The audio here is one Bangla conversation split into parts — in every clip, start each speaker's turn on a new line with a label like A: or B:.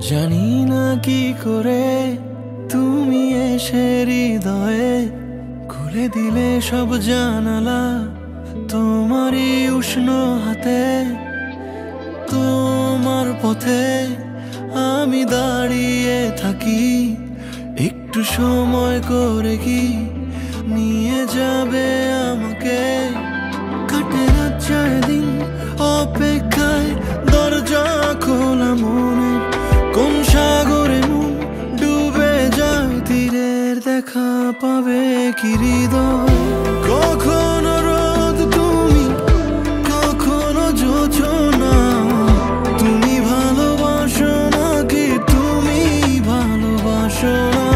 A: জানি না কি করে তুমি এসে হৃদয়ে খুলে দিলে সব জানালা তোমারই উষ্ণ হাতে। তোমার পথে আমি দাঁড়িয়ে থাকি, একটু সময় করে কি নিয়ে যাবে আমাকে। কাটে রাত যায় দিন অপেক্ষায়, দরজা খোলা মনে কোন সাগরে মন ডুবে যায়। তীরের দেখা পাবে কি হৃদয়, কখনো রোদ তুমি কখনো জোছনা। তুমি ভালোবাসো নাকি তুমি ভালোবাসো না?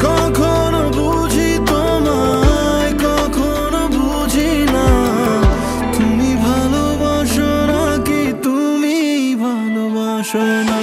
A: কখনো বুঝি তোমায় কখনো বুঝি না। তুমি ভালোবাসো নাকি তুমি ভালোবাসো না?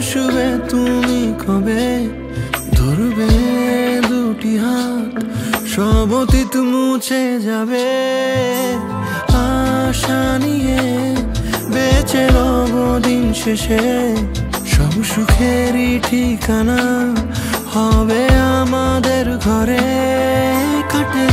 A: আসবে তুমি কবে, ধরবে দুটি হাত, সব অতীত মুছে যাবে। আশা নিয়ে বেঁচে রব দিন শেষে, সব সুখেরই ঠিকানা হবে আমাদের ঘরে। কাটে